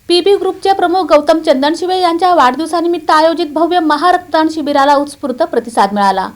PB ग्रुपचे प्रमुख गौतम चंदनशिवे यांच्या वाढदिवसानिमित्त आयोजित भव्य महारक्तदान शिबिराला उत्स्फूर्त प्रतिसाद मिळाला।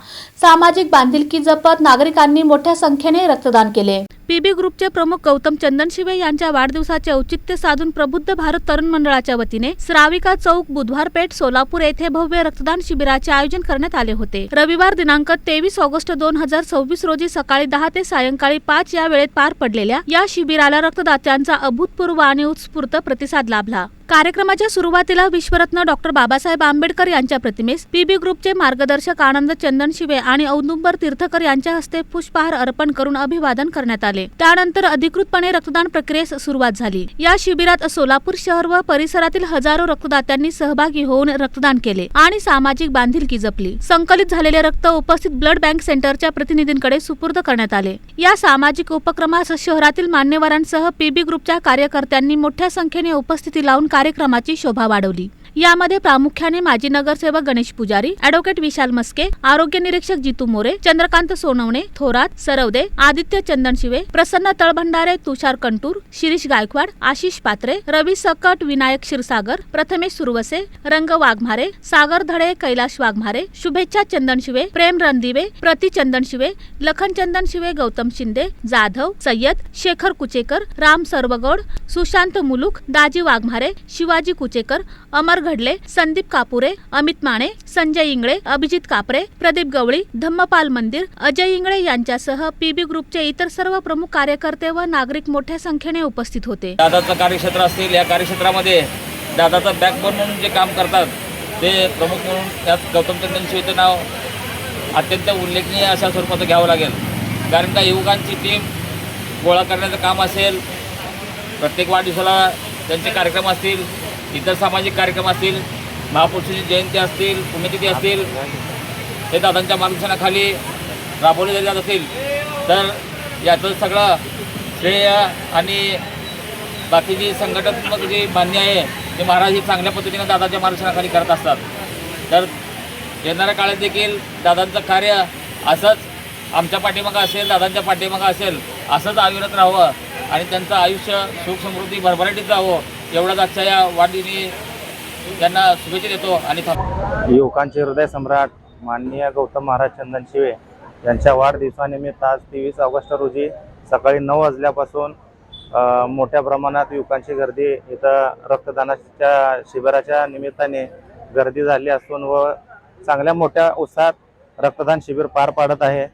सामाजिक बांधिलकी जपत नागरिकांनी मोठ्या संख्येने रक्तदान केले। पीबी ग्रुपचे प्रमुख गौतम चंदनशिवे यांच्या वाढदिवसाचे औचित्य साधून प्रबुद्ध भारत तरुण मंडळाच्या वतीने श्राविका चौक बुधवार पेठ सोलापूर येथे भव्य रक्तदान शिबिराचे आयोजन करण्यात आले होते। रविवार दिनांक 23 ऑगस्ट 2026 रोजी सकाळी 10 ते सायंकाळी 5 या वेळेत पार पडलेल्या या शिबिराला रक्तदात्यांचा अभूतपूर्व आणि उत्स्फूर्त प्रतिसाद लाभला। कार्यक्रमाच्या सुरुवातीला विश्वरत्न डॉक्टर बाबासाहेब आंबेडकर यांच्या प्रतिमेस पीबी ग्रुपचे मार्गदर्शक आनंद चंदनशिवे आणि औदुंबर तीर्थकर यांच्या हस्ते पुष्पहार अर्पण करून अभिवादन करण्यात आले। त्यानंतर अधिकृतपणे रक्तदान प्रक्रियेस सुरुवात झाली। या शिबिरात सोलापूर शहर व परिसरातील हजारो रक्तदात्यांनी सहभागी होऊन रक्तदान केले आणि सामाजिक बांधिलकी जपली। संकलित झालेले रक्त उपस्थित ब्लड बँक सेंटरच्या प्रतिनिधींकडे सुपूर्द करण्यात आले। या सामाजिक उपक्रमास शहरातील मान्यवरांसह पीबी ग्रुपच्या कार्यकर्त्यांनी मोठ्या संख्येने उपस्थिती लावून कार्यक्रमाची शोभा वाढवली। यामध्ये प्रामुख्याने माजी नगरसेवक गणेश पुजारी, ॲडव्होकेट विशाल मस्के, आरोग्य निरीक्षक जितू मोरे, चंद्रकांत सोनवणे, थोरात सरवदे, आदित्य चंदनशिवे, प्रसन्न तळभंडारे, तुषार कंटूर, शिरीष गायकवाड, आशिष पात्रे, रवी सकट, विनायक क्षीरसागर, प्रथमेश सुरवसे, रंग वाघमारे, सागर धडे, कैलाश वाघमारे, शुभेच्छा चंदनशिवे, प्रेम रणदिवे, प्रति चंदनशिवे, लखन चंदनशिवे, गौतम शिंदे, जाधव, सय्यद, शेखर कुचेकर, राम सर्वगौड, सुशांत मुलुक, दाजी वाघमारे, शिवाजी कुचेकर, अमर घडले, संदीप कापुरे, अमित माने, संजय इंगळे, अभिजित कापरे, प्रदीप गवळी, धम्मपाल मंदिर, अजय इंगळे यांच्यासह पीबी ग्रुपचे इतर सर्व प्रमुख कार्यकर्ते व नागरिक मोठ्या संख्येने उपस्थित होते। दादाचं कार्यक्षेत्र असतील, या कार्यक्षेत्रामध्ये दादाचं बॅकबोन म्हणून जे काम करतात ते प्रमुख म्हणून त्यात गौतम चंदनशिवेचं नाव अत्यंत उल्लेखनीय अशा स्वरूपाचं घ्यावं लागेल। कारण का युवकांची टीम गोळा करण्याचं काम असेल, प्रत्येक वाढदिवसाला त्यांचे कार्यक्रम असतील, इतर सामाजिक कार्यक्रम असतील, महापुरुषांची जयंती असतील, पुण्यतिथी असतील, हे दादांच्या मार्गदर्शनाखाली राबवले जात असतील तर याचं सगळं श्रेय आणि बाकीची संघटनात्मक जी मान्य आहे ते महाराज ही चांगल्या पद्धतीने दादाच्या मार्गदर्शनाखाली करत असतात। तर येणाऱ्या काळात देखील दादांचं कार्य असंच आमच्या पाठीमागं असेल, दादांच्या पाठीमागं असेल, असंच अविरत राहावं आणि त्यांचं आयुष्य सुख समृद्धी भरभराटीत जावं एवढाच आजच्या या वाढदिवशी त्यांना शुभेच्छा देतो। आणि युवकांचे हृदय सम्राट माननीय गौतम महाराज चंदनशिवे यांच्या वाढदिवसानिमित्त आज 23 ऑगस्ट रोजी सकाळी 9 वाजल्यापासून मोठ्या प्रमाणात युवकांची गर्दी इथं रक्तदानाच्या शिबिराच्या निमित्ताने गर्दी झाली असून व चांगल्या मोठ्या उत्साहात रक्तदान शिबिर पार पाडत आहे।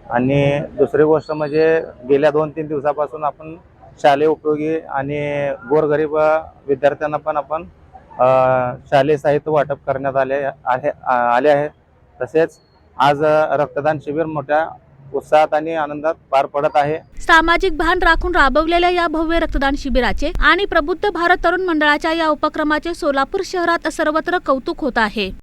आणि दुसरी गोष्ट म्हणजे गेल्या 2-3 दिवसापासून आपण शालेय उपयोगी आणि गोरगरीब विद्यार्थ्यांना पण आपण शालेय साहित्य वाटप करण्यात आले आहे। तसेच आज रक्तदान शिबिर मोठ्या उत्साहात आणि आनंदात पार पडत आहे। सामाजिक भान राखून राबवलेल्या या भव्य रक्तदान शिबिराचे आणि प्रबुद्ध भारत तरुण मंडळाच्या या उपक्रमाचे सोलापूर शहरात सर्वत्र कौतुक होत आहे।